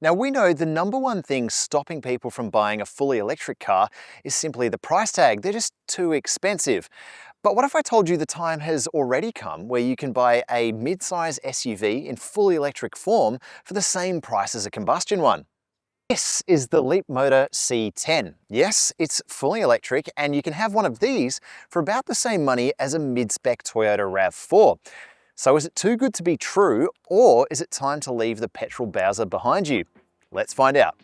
Now, we know the number one thing stopping people from buying a fully electric car is simply the price tag. They're just too expensive. But what if I told you the time has already come where you can buy a mid-size SUV in fully electric form for the same price as a combustion one? This is the Leapmotor C10. Yes, it's fully electric, and you can have one of these for about the same money as a mid-spec Toyota RAV4. So is it too good to be true, or is it time to leave the petrol Bowser behind you? Let's find out.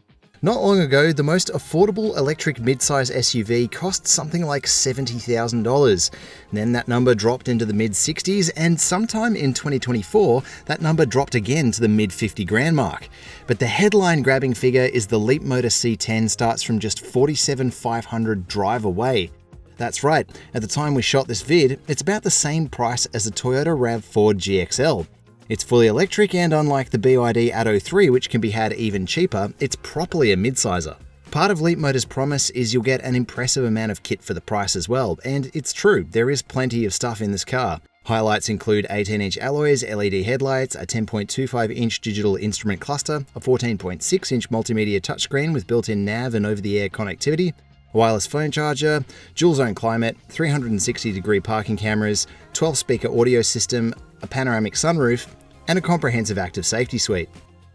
Not long ago, the most affordable electric mid-size SUV cost something like $70,000. Then that number dropped into the mid-60s, and sometime in 2024, that number dropped again to the mid-50 grand mark. But the headline-grabbing figure is the Leapmotor C10 starts from just $47,500 drive away. That's right, at the time we shot this vid, it's about the same price as the Toyota RAV4 GXL. It's fully electric, and unlike the BYD Atto 3, which can be had even cheaper, it's properly a midsizer. Part of Leapmotor's promise is you'll get an impressive amount of kit for the price as well, and it's true, there is plenty of stuff in this car. Highlights include 18-inch alloys, LED headlights, a 10.25-inch digital instrument cluster, a 14.6-inch multimedia touchscreen with built-in nav and over-the-air connectivity, a wireless phone charger, dual-zone climate, 360-degree parking cameras, 12-speaker audio system, a panoramic sunroof, and a comprehensive active safety suite.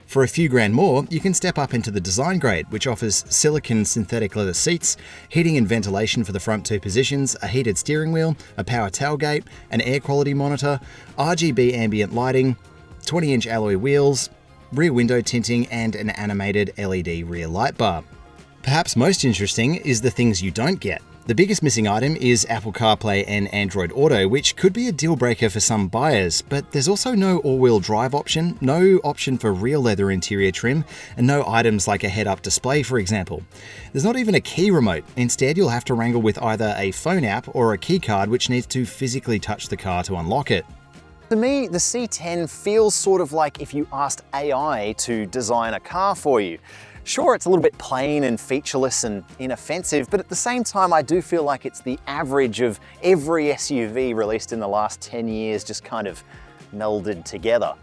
For a few grand more, you can step up into the design grade, which offers silicone synthetic leather seats, heating and ventilation for the front two positions, a heated steering wheel, a power tailgate, an air quality monitor, RGB ambient lighting, 20-inch alloy wheels, rear window tinting, and an animated LED rear light bar. Perhaps most interesting is the things you don't get. The biggest missing item is Apple CarPlay and Android Auto, which could be a deal breaker for some buyers, but there's also no all-wheel drive option, no option for real leather interior trim, and no items like a head-up display, for example. There's not even a key remote. Instead, you'll have to wrangle with either a phone app or a key card which needs to physically touch the car to unlock it. To me, the C10 feels sort of like if you asked AI to design a car for you. Sure, it's a little bit plain and featureless and inoffensive, but at the same time, I do feel like it's the average of every SUV released in the last 10 years just kind of melded together.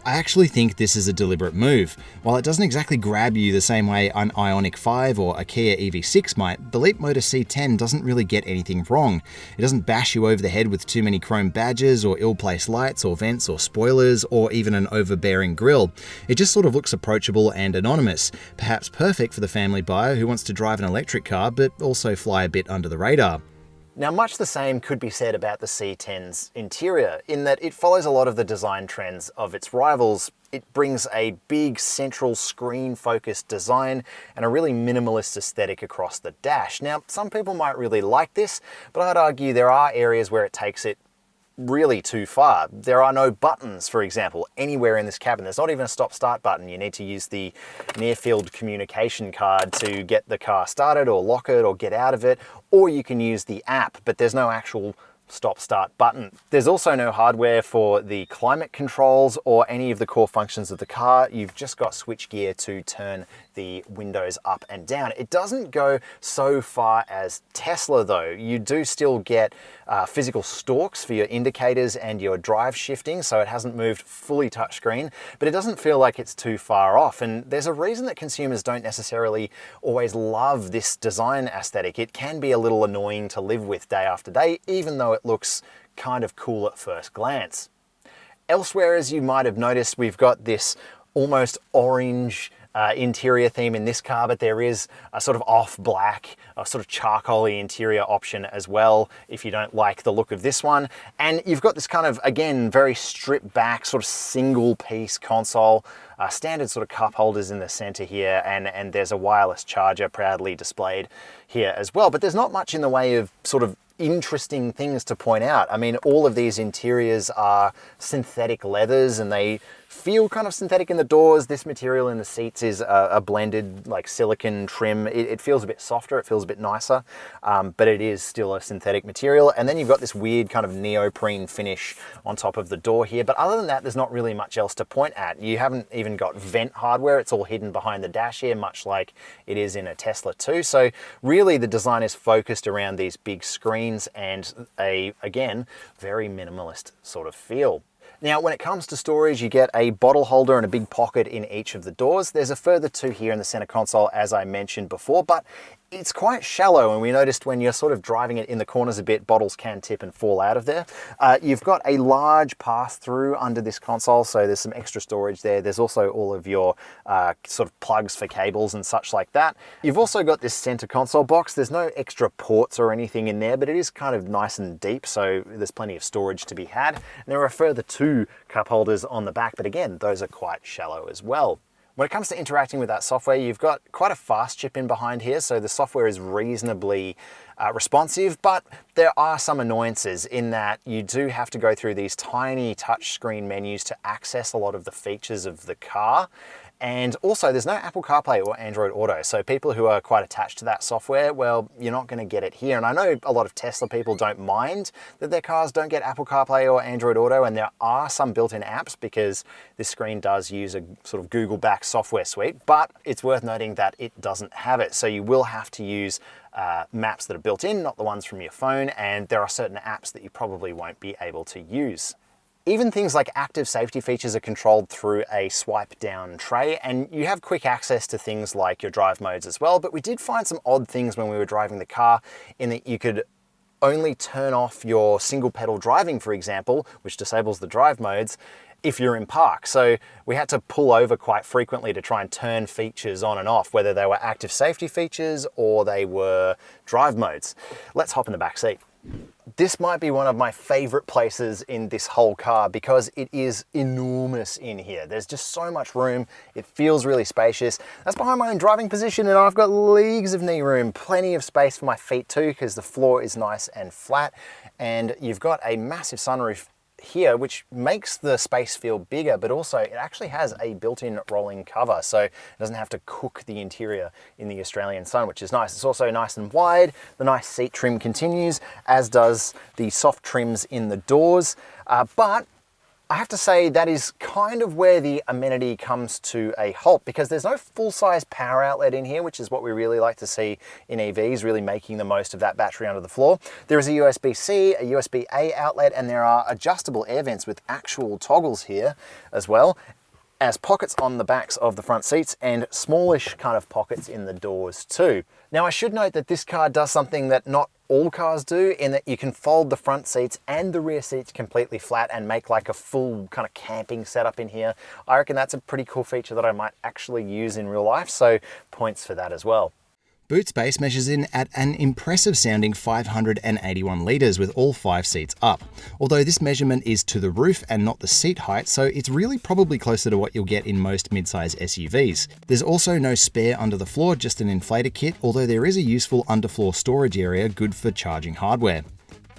I actually think this is a deliberate move. While it doesn't exactly grab you the same way an Ioniq 5 or a Kia EV6 might, the Leapmotor C10 doesn't really get anything wrong. It doesn't bash you over the head with too many chrome badges or ill-placed lights or vents or spoilers or even an overbearing grille. It just sort of looks approachable and anonymous, perhaps perfect for the family buyer who wants to drive an electric car but also fly a bit under the radar. Now, much the same could be said about the C10's interior, in that it follows a lot of the design trends of its rivals. It brings a big central screen-focused design and a really minimalist aesthetic across the dash. Now, some people might really like this, but I'd argue there are areas where it takes it really too far. There are no buttons, for example, anywhere in this cabin. There's not even a stop-start button. You need to use the near-field communication card to get the car started or lock it or get out of it, or you can use the app, but there's no actual stop-start button. There's also no hardware for the climate controls or any of the core functions of the car. You've just got switchgear to turn the windows up and down. It doesn't go so far as Tesla though. You do still get physical stalks for your indicators and your drive shifting, so it hasn't moved fully touchscreen, but it doesn't feel like it's too far off. And there's a reason that consumers don't necessarily always love this design aesthetic. It can be a little annoying to live with day after day, even though it looks kind of cool at first glance. Elsewhere, as you might have noticed, we've got this almost orange interior theme in this car, but there is a sort of off black, a sort of charcoaly interior option as well if you don't like the look of this one. And you've got this kind of, again, very stripped back sort of single piece console, standard sort of cup holders in the center here, and there's a wireless charger proudly displayed here as well. But there's not much in the way of sort of interesting things to point out. I mean, all of these interiors are synthetic leathers and they feel kind of synthetic in the doors. This material in the seats is a blended like silicone trim. It feels a bit softer, it feels a bit nicer, but it is still a synthetic material. And then you've got this weird kind of neoprene finish on top of the door here. But other than that, there's not really much else to point at. You haven't even got vent hardware. It's all hidden behind the dash here, much like it is in a Tesla too. So really the design is focused around these big screens and a, again, very minimalist sort of feel. Now, when it comes to storage, you get a bottle holder and a big pocket in each of the doors. There's a further two here in the center console, as I mentioned before, but it's quite shallow, and we noticed when you're sort of driving it in the corners a bit, bottles can tip and fall out of there. You've got a large pass-through under this console, so there's some extra storage there. There's also all of your sort of plugs for cables and such like that. You've also got this center console box. There's no extra ports or anything in there, but it is kind of nice and deep, so there's plenty of storage to be had. And there are a further two cup holders on the back, but again, those are quite shallow as well. When it comes to interacting with that software, you've got quite a fast chip in behind here, so the software is reasonably responsive, but there are some annoyances in that you do have to go through these tiny touchscreen menus to access a lot of the features of the car. And also, there's no Apple CarPlay or Android Auto, so people who are quite attached to that software, well, you're not going to get it here. And I know a lot of Tesla people don't mind that their cars don't get Apple CarPlay or Android Auto, and there are some built-in apps because this screen does use a sort of Google-backed software suite, but it's worth noting that it doesn't have it. So you will have to use maps that are built in, not the ones from your phone, and there are certain apps that you probably won't be able to use. Even things like active safety features are controlled through a swipe down tray, and you have quick access to things like your drive modes as well, but we did find some odd things when we were driving the car in that you could only turn off your single pedal driving, for example, which disables the drive modes, if you're in park. So we had to pull over quite frequently to try and turn features on and off, whether they were active safety features or they were drive modes. Let's hop in the back seat. This might be one of my favorite places in this whole car because it is enormous in here. There's just so much room. It feels really spacious. That's behind my own driving position, and I've got leagues of knee room, plenty of space for my feet too, because the floor is nice and flat. And you've got a massive sunroof here, which makes the space feel bigger, but also it actually has a built-in rolling cover, so it doesn't have to cook the interior in the Australian sun, which is nice. It's also nice and wide. The nice seat trim continues, as does the soft trims in the doors, but I have to say that is kind of where the amenity comes to a halt, because there's no full-size power outlet in here, which is what we really like to see in EVs, really making the most of that battery under the floor. There is a USB-C, a USB-A outlet, and there are adjustable air vents with actual toggles here as well as pockets on the backs of the front seats and smallish kind of pockets in the doors too. Now, I should note that this car does something that not all cars do, in that you can fold the front seats and the rear seats completely flat and make like a full kind of camping setup in here. I reckon that's a pretty cool feature that I might actually use in real life, so points for that as well. Boot space measures in at an impressive sounding 581 litres with all 5 seats up. Although this measurement is to the roof and not the seat height, so it's really probably closer to what you'll get in most mid-size SUVs. There's also no spare under the floor, just an inflator kit, although there is a useful underfloor storage area good for charging hardware.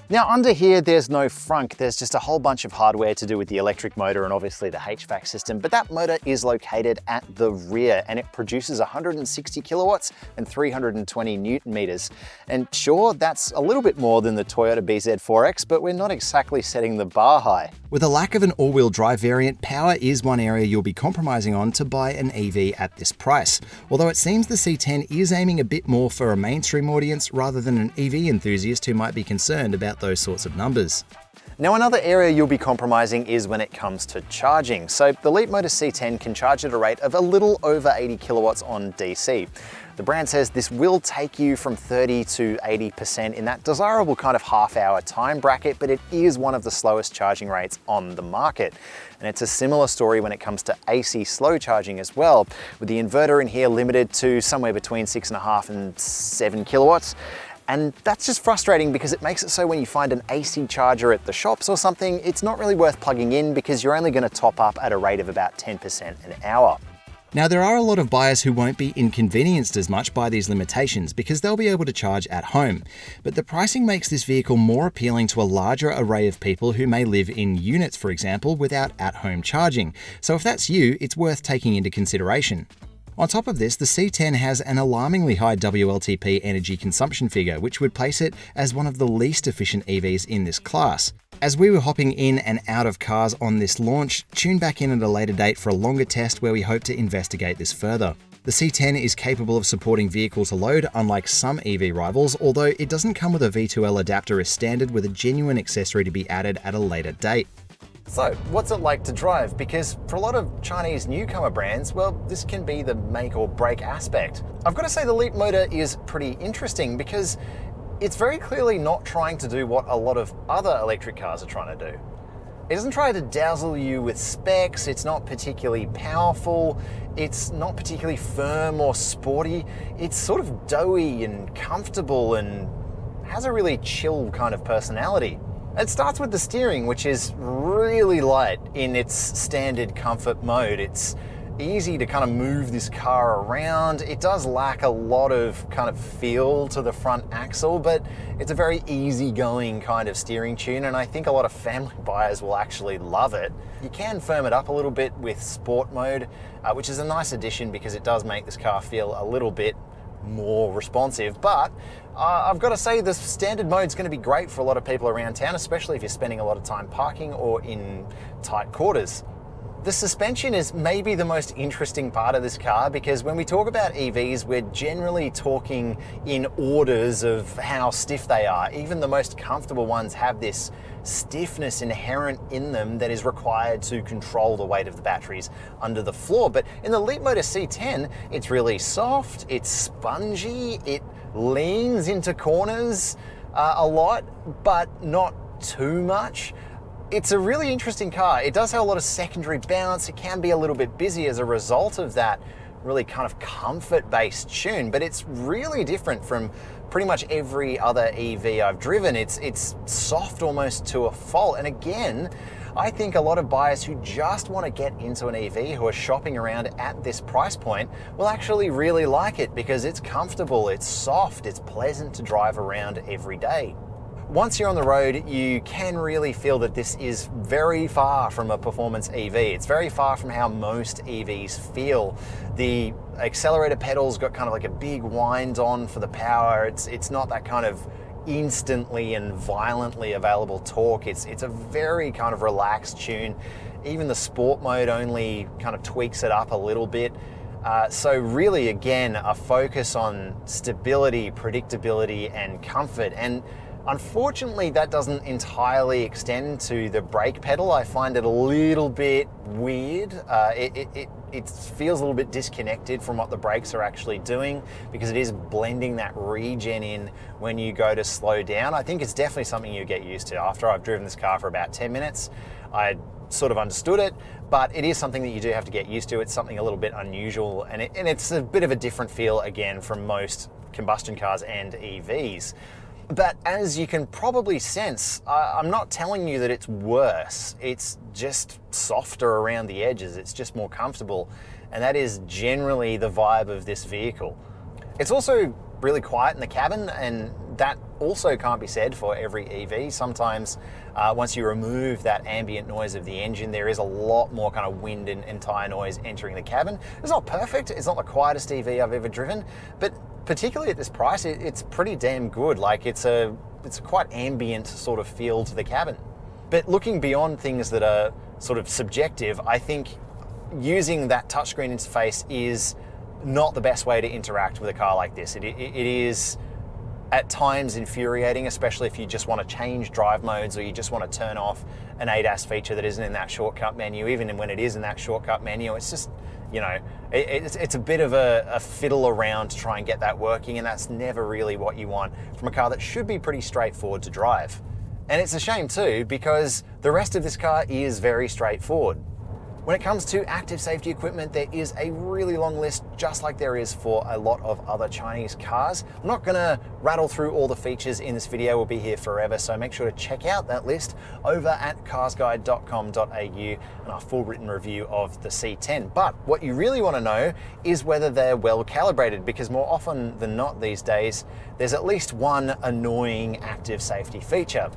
Now under here, there's no frunk. There's just a whole bunch of hardware to do with the electric motor and obviously the HVAC system, but that motor is located at the rear and it produces 160 kilowatts and 320 Newton meters. And sure, that's a little bit more than the Toyota BZ4X, but we're not exactly setting the bar high. With a lack of an all-wheel drive variant, power is one area you'll be compromising on to buy an EV at this price. Although it seems the C10 is aiming a bit more for a mainstream audience rather than an EV enthusiast who might be concerned about those sorts of numbers. Now, another area you'll be compromising is when it comes to charging. So the Leapmotor C10 can charge at a rate of a little over 80 kilowatts on DC. The brand says this will take you from 30 to 80% in that desirable kind of half-hour time bracket, but it is one of the slowest charging rates on the market. And it's a similar story when it comes to AC slow charging as well, with the inverter in here limited to somewhere between 6.5 and 7 kilowatts. And that's just frustrating because it makes it so when you find an AC charger at the shops or something, it's not really worth plugging in because you're only going to top up at a rate of about 10% an hour. Now, there are a lot of buyers who won't be inconvenienced as much by these limitations because they'll be able to charge at home. But the pricing makes this vehicle more appealing to a larger array of people who may live in units, for example, without at-home charging. So if that's you, it's worth taking into consideration. On top of this, the C10 has an alarmingly high WLTP energy consumption figure, which would place it as one of the least efficient EVs in this class. As we were hopping in and out of cars on this launch, tune back in at a later date for a longer test where we hope to investigate this further. The C10 is capable of supporting vehicle to load, unlike some EV rivals, although it doesn't come with a V2L adapter as standard with a genuine accessory to be added at a later date. So, what's it like to drive? Because for a lot of Chinese newcomer brands, well, this can be the make or break aspect. I've got to say the Leapmotor is pretty interesting because it's very clearly not trying to do what a lot of other electric cars are trying to do. It doesn't try to dazzle you with specs, it's not particularly powerful, it's not particularly firm or sporty, it's sort of doughy and comfortable and has a really chill kind of personality. It starts with the steering, which is really light in its standard comfort mode. It's easy to kind of move this car around. It does lack a lot of kind of feel to the front axle, but it's a very easygoing kind of steering tune, and I think a lot of family buyers will actually love it. You can firm it up a little bit with sport mode, which is a nice addition because it does make this car feel a little bit more responsive, but I've got to say the standard mode is going to be great for a lot of people around town, especially if you're spending a lot of time parking or in tight quarters. The suspension is maybe the most interesting part of this car because when we talk about EVs, we're generally talking in orders of how stiff they are. Even the most comfortable ones have this stiffness inherent in them that is required to control the weight of the batteries under the floor. But in the Leapmotor C10, it's really soft, it's spongy, it leans into corners a lot, but not too much. It's a really interesting car. It does have a lot of secondary bounce. It can be a little bit busy as a result of that really kind of comfort-based tune, but it's really different from pretty much every other EV I've driven. It's soft almost to a fault. And again, I think a lot of buyers who just want to get into an EV, who are shopping around at this price point, will actually really like it because it's comfortable, it's soft, it's pleasant to drive around every day. Once you're on the road, you can really feel that this is very far from a performance EV. It's very far from how most EVs feel. The accelerator pedal's got kind of like a big wind on for the power. It's not that kind of instantly and violently available torque. It's a very kind of relaxed tune. Even the sport mode only kind of tweaks it up a little bit. So really, again, a focus on stability, predictability, and comfort. And unfortunately, that doesn't entirely extend to the brake pedal. I find it a little bit weird. It feels a little bit disconnected from what the brakes are actually doing because it is blending that regen in when you go to slow down. I think it's definitely something you get used to. After I've driven this car for about 10 minutes, I sort of understood it, but it is something that you do have to get used to. It's something a little bit unusual, and it's a bit of a different feel, again, from most combustion cars and EVs. But as you can probably sense, I'm not telling you that it's worse. It's just softer around the edges. It's just more comfortable. And that is generally the vibe of this vehicle. It's also really quiet in the cabin, and that also can't be said for every EV. Sometimes once you remove that ambient noise of the engine, there is a lot more kind of wind and tire noise entering the cabin. It's not perfect. It's not the quietest EV I've ever driven, but particularly at this price, it's pretty damn good. Like it's a quite ambient sort of feel to the cabin. But looking beyond things that are sort of subjective, I think using that touchscreen interface is not the best way to interact with a car like this. It is at times infuriating, especially if you just want to change drive modes or you just want to turn off an ADAS feature that isn't in that shortcut menu. Even when it is in that shortcut menu, it's just, you know, it's a bit of a fiddle around to try and get that working, and that's never really what you want from a car that should be pretty straightforward to drive. And it's a shame too, because the rest of this car is very straightforward. When it comes to active safety equipment, there is a really long list, just like there is for a lot of other Chinese cars. I'm not gonna rattle through all the features in this video, we'll be here forever, so make sure to check out that list over at carsguide.com.au and our full written review of the C10. But what you really wanna know is whether they're well calibrated, because more often than not these days, there's at least one annoying active safety feature.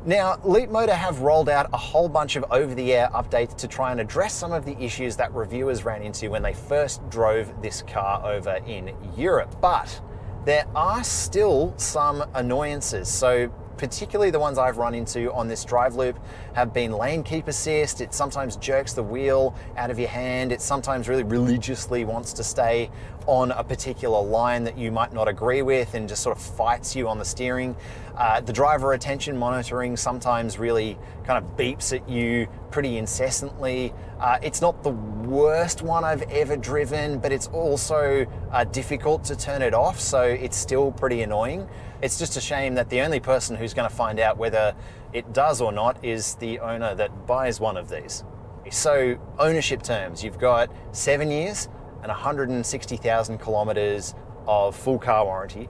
Now, Leapmotor have rolled out a whole bunch of over-the-air updates to try and address some of the issues that reviewers ran into when they first drove this car over in Europe. But there are still some annoyances. So particularly the ones I've run into on this drive loop, have been lane keep assist. It sometimes jerks the wheel out of your hand. It sometimes really religiously wants to stay on a particular line that you might not agree with and just sort of fights you on the steering. The driver attention monitoring sometimes really kind of beeps at you pretty incessantly. It's not the worst one I've ever driven, but it's also difficult to turn it off, so it's still pretty annoying. It's just a shame that the only person who's going to find out whether it does or not is the owner that buys one of these. So ownership terms, you've got 7 years and 160,000 kilometers of full car warranty.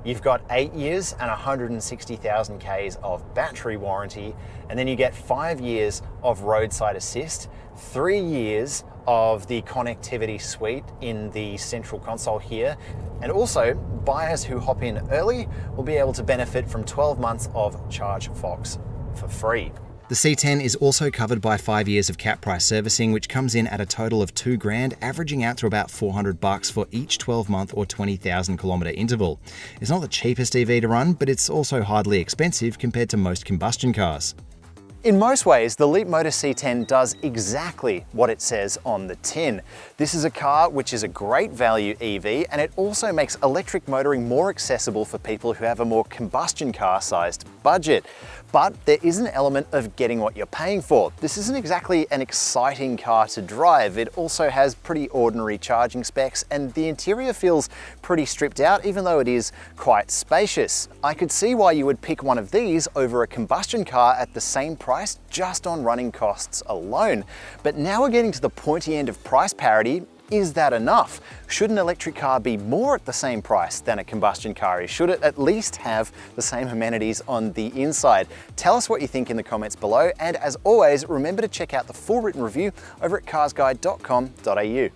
You've got 8 years and 160,000 Ks of battery warranty, and then you get 5 years of roadside assist, 3 years of the connectivity suite in the central console here, and also buyers who hop in early will be able to benefit from 12 months of ChargeFox for free. The C10 is also covered by 5 years of cap price servicing, which comes in at a total of $2,000, averaging out to about $400 for each 12-month or 20,000 kilometer interval. It's not the cheapest EV to run, but it's also hardly expensive compared to most combustion cars. In most ways, the Leapmotor C10 does exactly what it says on the tin. This is a car which is a great value EV, and it also makes electric motoring more accessible for people who have a more combustion car-sized budget. But there is an element of getting what you're paying for. This isn't exactly an exciting car to drive. It also has pretty ordinary charging specs, and the interior feels pretty stripped out, even though it is quite spacious. I could see why you would pick one of these over a combustion car at the same price just on running costs alone. But now we're getting to the pointy end of price parity. Is that enough? Should an electric car be more at the same price than a combustion car is? Should it at least have the same amenities on the inside? Tell us what you think in the comments below, and as always, remember to check out the full written review over at carsguide.com.au.